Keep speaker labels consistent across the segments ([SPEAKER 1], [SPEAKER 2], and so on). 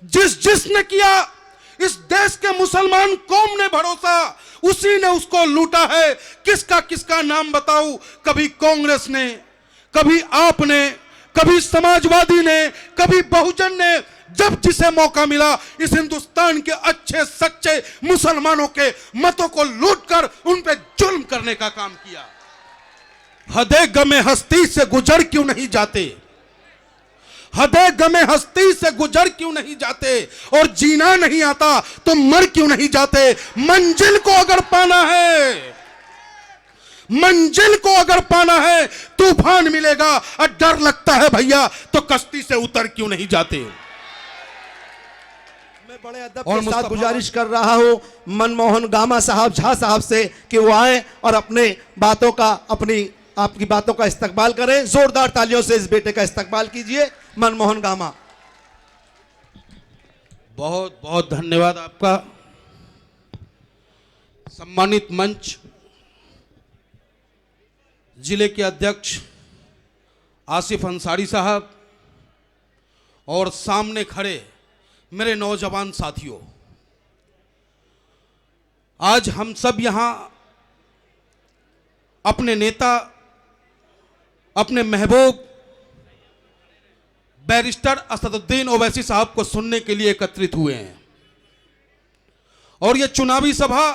[SPEAKER 1] जिसने किया इस देश के मुसलमान कौम ने भरोसा, उसी ने उसको लूटा है। किसका किसका नाम बताऊं? कभी कांग्रेस ने, कभी आपने, कभी समाजवादी ने, कभी बहुजन ने। जब जिसे मौका मिला इस हिंदुस्तान के अच्छे सच्चे मुसलमानों के मतों को लूटकर उन पे जुल्म करने का काम किया। हदे गमे हस्ती से गुजर क्यों नहीं जाते? हदे गमे हस्ती से गुजर क्यों नहीं जाते? और जीना नहीं आता तो मर क्यों नहीं जाते? मंजिल को अगर पाना है, मंजिल को अगर पाना है, तूफान मिलेगा। और डर लगता है भैया तो कश्ती से उतर क्यों नहीं जाते?
[SPEAKER 2] मैं बड़े अदब के साथ गुजारिश कर रहा हूं मनमोहन गामा साहब, झा साहब से कि वो आए और अपने बातों का, अपनी आपकी बातों का इस्तकबाल करें। जोरदार तालियों से इस बेटे का इस्तकबाल कीजिए। मनमोहन गामा।
[SPEAKER 1] बहुत बहुत धन्यवाद आपका। सम्मानित मंच, जिले के अध्यक्ष आसिफ अंसारी साहब और सामने खड़े मेरे नौजवान साथियों, आज हम सब यहां अपने नेता, अपने महबूब बैरिस्टर असदुद्दीन ओवैसी साहब को सुनने के लिए एकत्रित हुए हैं। और यह चुनावी सभा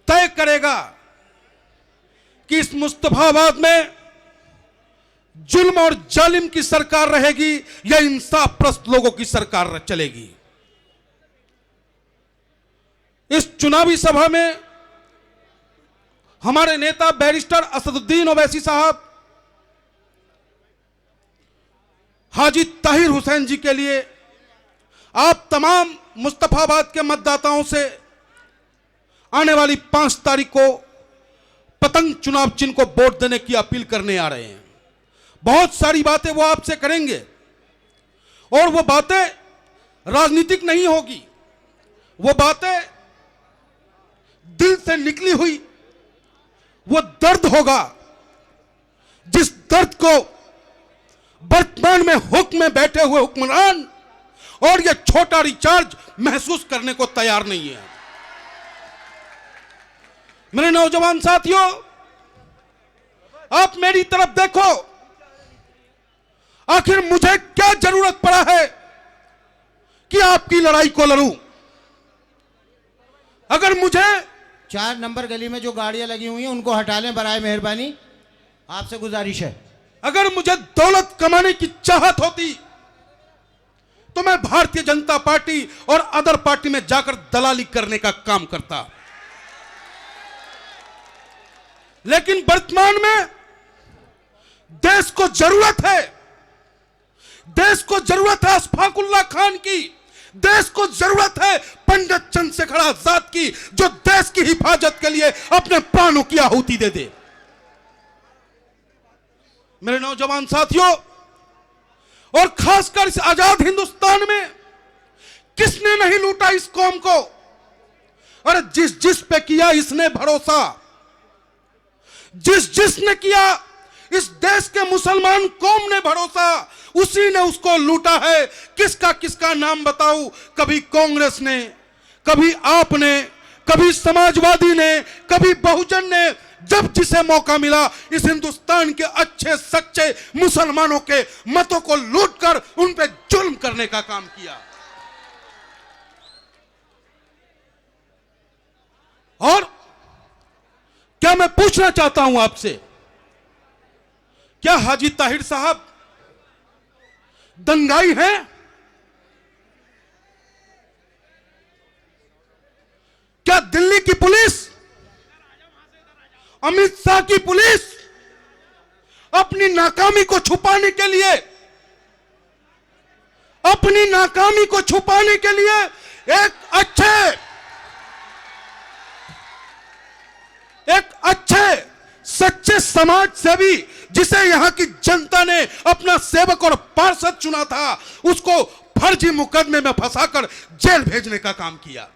[SPEAKER 1] तय करेगा कि इस मुस्तफाबाद में जुल्म और जालिम की सरकार रहेगी या इंसाफ प्रस्त लोगों की सरकार चलेगी। इस चुनावी सभा में हमारे नेता बैरिस्टर असदुद्दीन ओवैसी साहब हाजी ताहिर हुसैन जी के लिए आप तमाम मुस्तफाबाद के मतदाताओं से आने वाली 5 तारीख को पतंग चुनाव चिन्ह को वोट देने की अपील करने आ रहे हैं। बहुत सारी बातें वो आपसे करेंगे और वो बातें राजनीतिक नहीं होगी, वो बातें दिल से निकली हुई, वो दर्द होगा जिस दर्द को वर्तमान में हुक्म में बैठे हुए हुक्मरान और ये छोटा रिचार्ज महसूस करने को तैयार नहीं है। मेरे नौजवान साथियों, आप मेरी तरफ देखो। आखिर मुझे क्या जरूरत पड़ा है कि आपकी लड़ाई को लड़ूं? अगर मुझे
[SPEAKER 3] 4 नंबर गली में जो गाड़ियां लगी हुई हैं उनको हटा लें बराए मेहरबानी, आपसे गुजारिश है।
[SPEAKER 1] अगर मुझे दौलत कमाने की चाहत होती तो मैं भारतीय जनता पार्टी और अदर पार्टी में जाकर दलाली करने का काम करता, लेकिन वर्तमान में देश को जरूरत है, देश को जरूरत है अशफाकुल्लाह खान की, देश को जरूरत है पंडित चंद्रशेखर आजाद की, जो देश की हिफाजत के लिए अपने प्राणों की आहुति दे दे। मेरे नौजवान साथियों, और खासकर इस आजाद हिंदुस्तान में किसने नहीं लूटा इस कौम को? और जिस पे किया इसने भरोसा, जिसने किया इस देश के मुसलमान कौम ने भरोसा, उसी ने उसको लूटा है। किसका किसका नाम बताऊं? कभी कांग्रेस ने, कभी आपने, कभी समाजवादी ने, कभी बहुजन ने। जब जिसे मौका मिला इस हिंदुस्तान के अच्छे सच्चे मुसलमानों के मतों को लूटकर उन पे जुल्म करने का काम किया। और क्या मैं पूछना चाहता हूं आपसे, क्या हाजी ताहिर साहब दंगाई हैं? क्या दिल्ली की पुलिस, अमित शाह की पुलिस अपनी नाकामी को छुपाने के लिए, अपनी नाकामी को छुपाने के लिए एक अच्छे सच्चे समाज सेवी जिसे यहां की जनता ने अपना सेवक और पार्षद चुना था, उसको फर्जी मुकदमे में फंसाकर जेल भेजने का काम किया।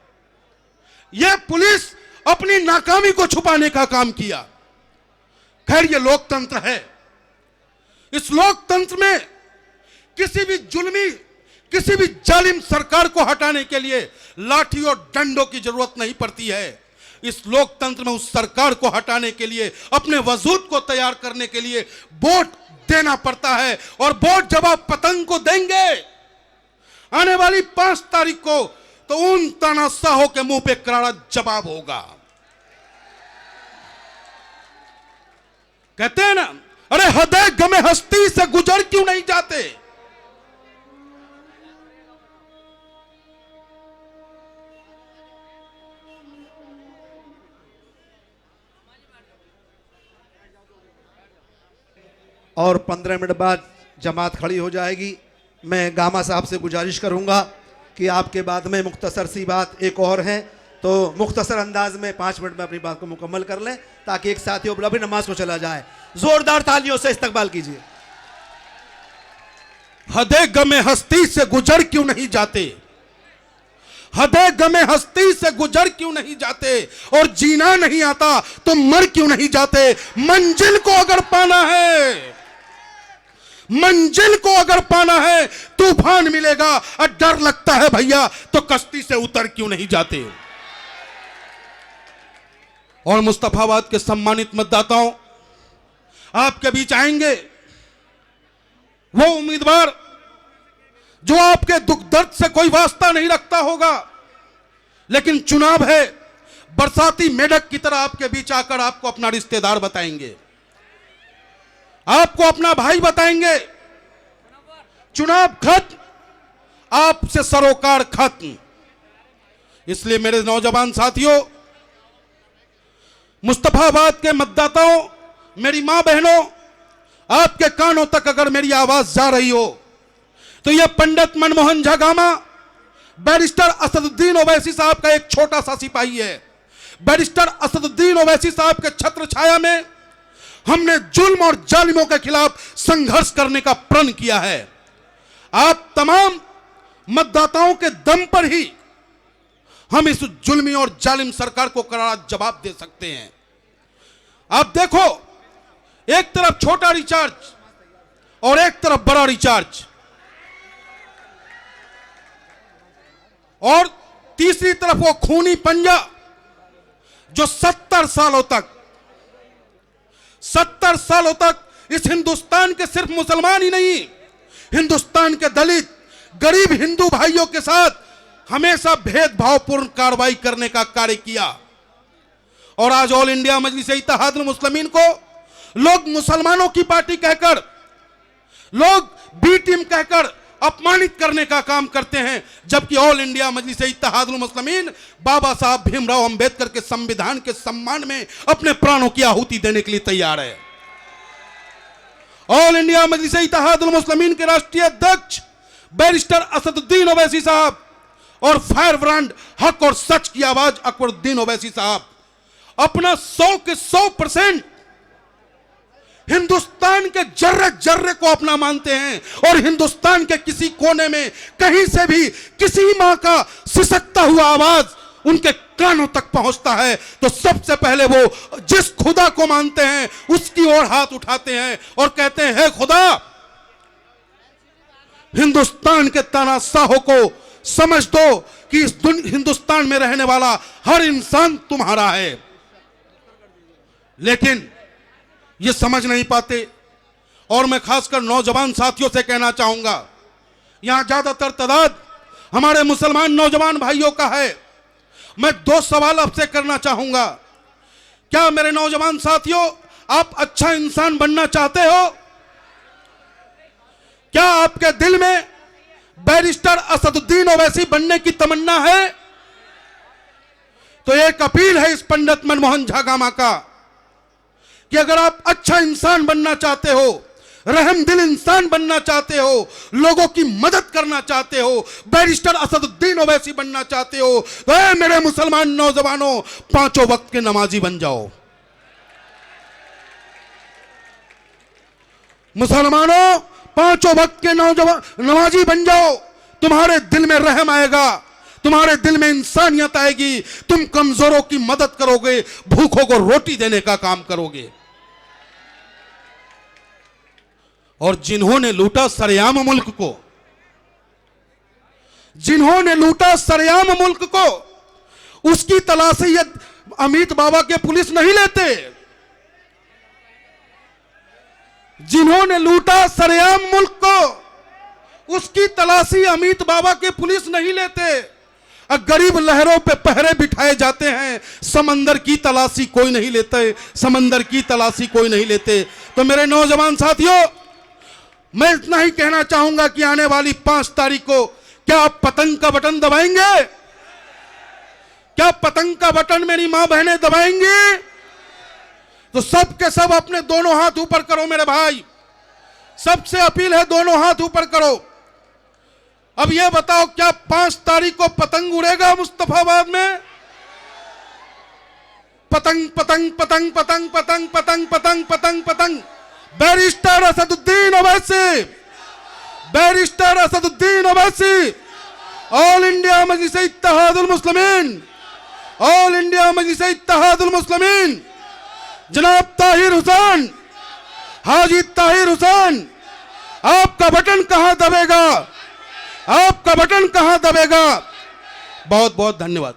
[SPEAKER 1] यह पुलिस अपनी नाकामी को छुपाने का काम किया। खैर, यह लोकतंत्र है। इस लोकतंत्र में किसी भी जुल्मी, किसी भी जालिम सरकार को हटाने के लिए लाठी और डंडों की जरूरत नहीं पड़ती है। इस लोकतंत्र में उस सरकार को हटाने के लिए, अपने वजूद को तैयार करने के लिए वोट देना पड़ता है। और वोट जब आप पतंग को देंगे आने वाली 5 तारीख को, तो उन तानाशाहों के मुंह पे करारा जवाब होगा। कहते हैं ना, अरे हृदय गमे हस्ती से गुजर क्यों नहीं जाते।
[SPEAKER 2] और 15 मिनट बाद जमात खड़ी हो जाएगी। मैं गामा साहब से गुजारिश करूंगा कि आपके बाद में मुख्तसर सी बात एक और है, तो मुख्तसर अंदाज में 5 मिनट में अपनी बात को मुकम्मल कर लें, ताकि एक साथी उपला भी नमाज को चला जाए। जोरदार तालियों से इस्तकबाल कीजिए।
[SPEAKER 1] हृदय गमे हस्ती से गुजर क्यों नहीं जाते, हृदय गमे हस्ती से गुजर क्यों नहीं जाते, और जीना नहीं आता तो मर क्यों नहीं जाते। मंजिल को अगर पाना है, मंजिल को अगर पाना है, तूफान मिलेगा और डर लगता है भैया, तो कश्ती से उतर क्यों नहीं जाते। और मुस्तफाबाद के सम्मानित मतदाताओं, आपके बीच आएंगे वो उम्मीदवार जो आपके दुख दर्द से कोई वास्ता नहीं रखता होगा, लेकिन चुनाव है, बरसाती मेढक की तरह आपके बीच आकर आपको अपना रिश्तेदार बताएंगे, आपको अपना भाई बताएंगे। चुनाव खत्म, आपसे सरोकार खत्म। इसलिए मेरे नौजवान साथियों, मुस्तफाबाद के मतदाताओं, मेरी मां बहनों, आपके कानों तक अगर मेरी आवाज जा रही हो, तो यह पंडित मनमोहन झा गामा बैरिस्टर असदुद्दीन ओवैसी साहब का एक छोटा सा सिपाही है। बैरिस्टर असदुद्दीन ओवैसी साहब के छत्र छाया में हमने जुल्म और जालिमों के खिलाफ संघर्ष करने का प्रण किया है। आप तमाम मतदाताओं के दम पर ही हम इस जुल्मी और जालिम सरकार को करारा जवाब दे सकते हैं। आप देखो, एक तरफ छोटा रिचार्ज और एक तरफ बड़ा रिचार्ज, और तीसरी तरफ वो खूनी पंजा जो 70 सालों तक इस हिंदुस्तान के सिर्फ मुसलमान ही नहीं, हिंदुस्तान के दलित गरीब हिंदू भाइयों के साथ हमेशा भेदभावपूर्ण कार्रवाई करने का कार्य किया। और आज ऑल इंडिया मजलिस इत्तेहादुल मुस्लिमीन को लोग मुसलमानों की पार्टी कहकर, लोग बी टीम कहकर अपमानित करने का काम करते हैं, जबकि ऑल इंडिया मजलिस इत्तेहादुल मुस्लिमीन बाबा साहब भीमराव अंबेडकर के संविधान के सम्मान में अपने प्राणों की आहुति देने के लिए तैयार है। ऑल इंडिया मजलिस इत्तेहादुल मुस्लिमीन के राष्ट्रीय अध्यक्ष बैरिस्टर असदुद्दीन ओवैसी साहब और फायर ब्रांड हक और सच की आवाज अकबरुद्दीन ओवैसी साहब अपना 100 के 100% हिंदुस्तान के जर्रे जर्रे को अपना मानते हैं, और हिंदुस्तान के किसी कोने में कहीं से भी किसी मां का सिसकता हुआ आवाज उनके कानों तक पहुंचता है, तो सबसे पहले वो जिस खुदा को मानते हैं उसकी ओर हाथ उठाते हैं और कहते हैं, हे खुदा, हिंदुस्तान के तानाशाहों को समझ दो कि इस हिंदुस्तान में रहने वाला हर इंसान तुम्हारा है। लेकिन ये समझ नहीं पाते, और मैं खासकर नौजवान साथियों से कहना चाहूंगा, यहां ज्यादातर तादाद हमारे मुसलमान नौजवान भाइयों का है। मैं 2 सवाल आपसे करना चाहूंगा। क्या मेरे नौजवान साथियों, आप अच्छा इंसान बनना चाहते हो? क्या आपके दिल में बैरिस्टर असदुद्दीन ओवैसी बनने की तमन्ना है? तो एक अपील है इस पंडित मनमोहन झा गामा का कि अगर आप अच्छा इंसान बनना चाहते हो, रहमदिल इंसान बनना चाहते हो, लोगों की मदद करना चाहते हो, बैरिस्टर असदुद्दीन ओवैसी बनना चाहते हो, तो ऐ मेरे मुसलमान नौजवानों, 5 वक्त के नमाजी बन जाओ। मुसलमानों, 5 वक्त के नमाजी बन जाओ। तुम्हारे दिल में रहम आएगा, तुम्हारे दिल में इंसानियत आएगी, तुम कमजोरों की मदद करोगे, भूखों को रोटी देने का काम करोगे। और जिन्होंने लूटा सरेआम मुल्क को, जिन्होंने लूटा सरेआम मुल्क को, उसकी तलाशी ये अमित बाबा के पुलिस नहीं लेते। जिन्होंने लूटा सरेआम मुल्क को, उसकी तलाशी अमित बाबा के पुलिस नहीं लेते। गरीब लहरों पे पहरे बिठाए जाते हैं, समंदर की तलाशी कोई नहीं लेते, समंदर की तलाशी कोई नहीं लेते। तो मेरे नौजवान साथियों, मैं इतना ही कहना चाहूंगा कि आने वाली 5 तारीख को क्या आप पतंग का बटन दबाएंगे? क्या पतंग का बटन मेरी मां बहनें दबाएंगे? तो सब के सब अपने दोनों हाथ ऊपर करो मेरे भाई, सबसे अपील है दोनों हाथ ऊपर करो। अब ये बताओ, क्या 5 तारीख को पतंग उड़ेगा मुस्तफाबाद में? पतंग पतंग पतंग पतंग पतंग पतंग पतंग पतंग पतंग। Barrister Asaduddin Owaisi, barrister Asaduddin Owaisi, all India Majlis Ittehadul Muslimeen, all India Majlis Ittehadul Muslimeen, जनाब ताहिर हुसैन, हाजी ताहिर हुसैन, आपका बटन कहां दबेगा? आपका बटन कहां दबेगा? बहुत बहुत धन्यवाद।